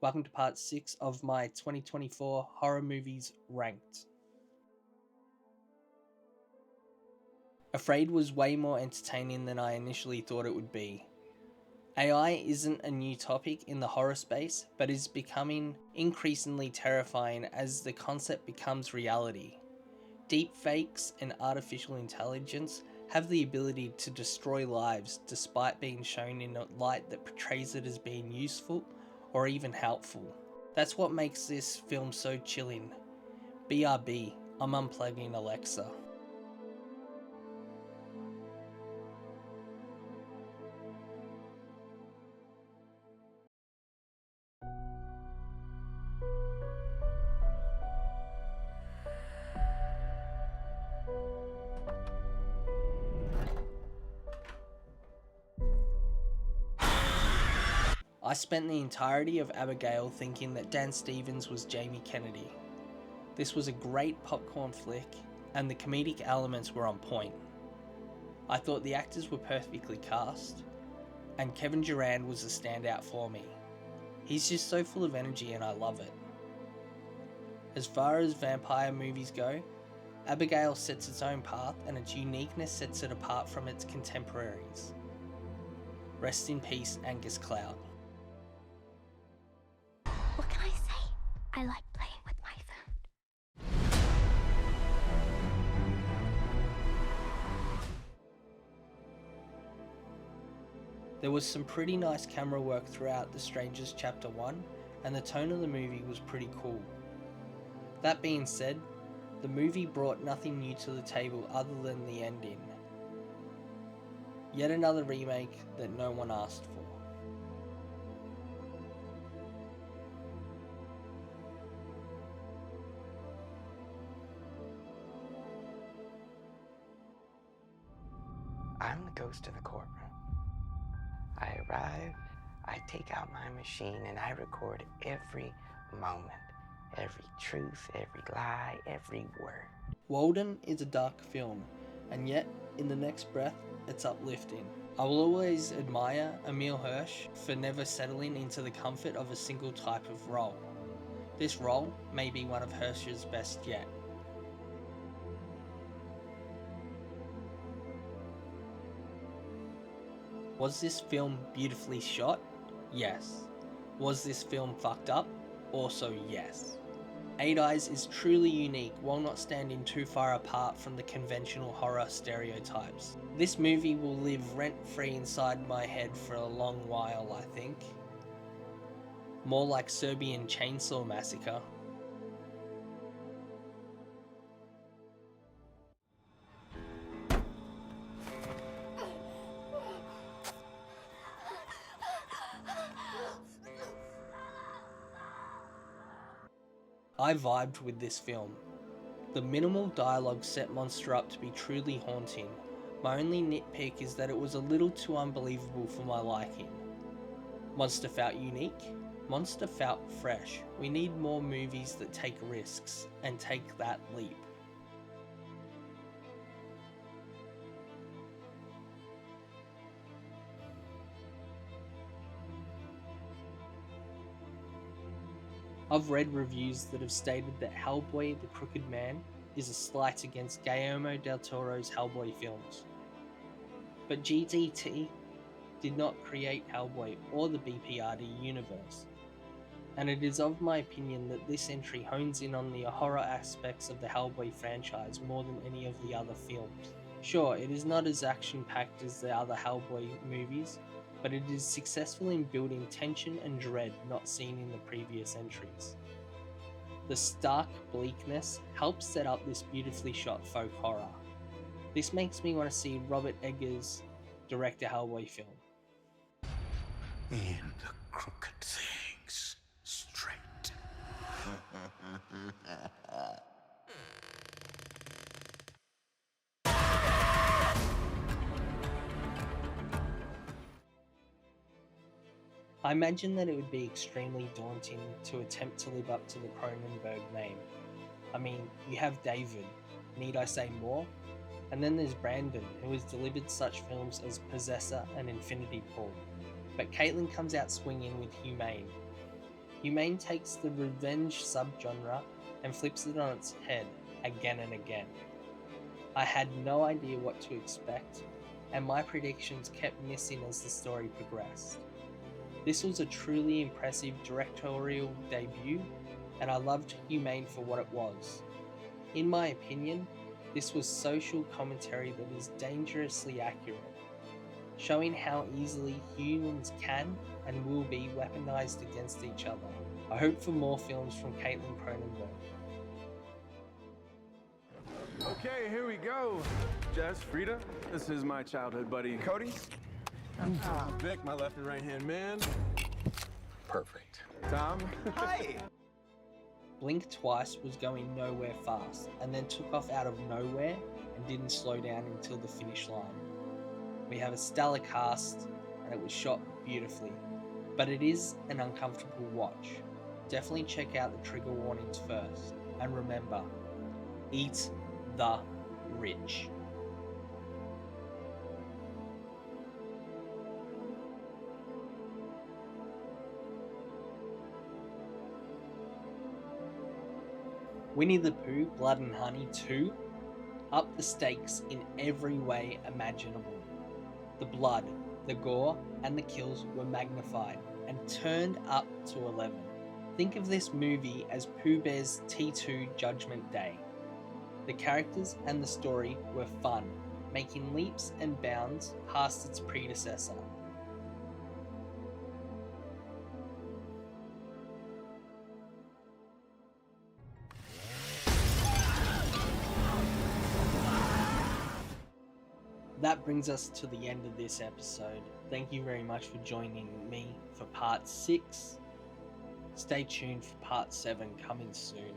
Welcome to part 6 of my 2024 horror movies ranked. Afraid was way more entertaining than I initially thought it would be. AI isn't a new topic in the horror space, but is becoming increasingly terrifying as the concept becomes reality. Deepfakes and artificial intelligence have the ability to destroy lives despite being shown in a light that portrays it as being useful or even helpful. That's what makes this film so chilling. BRB, I'm unplugging Alexa. I spent the entirety of Abigail thinking that Dan Stevens was Jamie Kennedy. This was a great popcorn flick, and the comedic elements were on point. I thought the actors were perfectly cast, and Kevin Durand was a standout for me. He's just so full of energy and I love it. As far as vampire movies go, Abigail sets its own path and its uniqueness sets it apart from its contemporaries. Rest in peace, Angus Cloud. What can I say? I like playing with my phone. There was some pretty nice camera work throughout The Strangers Chapter 1, and the tone of the movie was pretty cool. That being said, the movie brought nothing new to the table other than the ending. Yet another remake that no one asked for. I'm the ghost of the courtroom. I arrive, I take out my machine, and I record every moment, every truth, every lie, every word. Walden is a dark film, and yet, in the next breath, it's uplifting. I will always admire Emile Hirsch for never settling into the comfort of a single type of role. This role may be one of Hirsch's best yet. Was this film beautifully shot? Yes. Was this film fucked up? Also yes. Eight Eyes is truly unique while not standing too far apart from the conventional horror stereotypes. This movie will live rent-free inside my head for a long while, I think. More like Serbian Chainsaw Massacre. I vibed with this film. The minimal dialogue set Monster up to be truly haunting. My only nitpick is that it was a little too unbelievable for my liking. Monster felt unique. Monster felt fresh. We need more movies that take risks and take that leap. I've read reviews that have stated that Hellboy the Crooked Man is a slight against Guillermo del Toro's Hellboy films. But GDT did not create Hellboy or the BPRD universe, and it is of my opinion that this entry hones in on the horror aspects of the Hellboy franchise more than any of the other films. Sure, it is not as action-packed as the other Hellboy movies, but it is successful in building tension and dread not seen in the previous entries. The stark bleakness helps set up this beautifully shot folk horror. This makes me want to see Robert Eggers direct a Hellboy film. In the crooked things straight. I imagine that it would be extremely daunting to attempt to live up to the Cronenberg name. I mean, you have David, need I say more? And then there's Brandon, who has delivered such films as Possessor and Infinity Pool. But Caitlin comes out swinging with Humane. Humane takes the revenge subgenre and flips it on its head again and again. I had no idea what to expect, and my predictions kept missing as the story progressed. This was a truly impressive directorial debut, and I loved Humane for what it was. In my opinion, this was social commentary that is dangerously accurate, showing how easily humans can and will be weaponized against each other. I hope for more films from Caitlin Cronenberg. Okay, here we go. Jess, Frida, this is my childhood buddy, Cody. Vic, my left and right hand man. Perfect. Tom. Hi. Blink Twice was going nowhere fast and then took off out of nowhere and didn't slow down until the finish line. We have a stellar cast and it was shot beautifully, but it is an uncomfortable watch. Definitely check out the trigger warnings first, and remember, eat the rich. Winnie the Pooh, Blood and Honey 2 upped the stakes in every way imaginable. The blood, the gore, and the kills were magnified and turned up to 11. Think of this movie as Pooh Bear's T2 Judgment Day. The characters and the story were fun, making leaps and bounds past its predecessor. That brings us to the end of this episode. Thank you very much for joining me for part 6. Stay tuned for part 7 coming soon.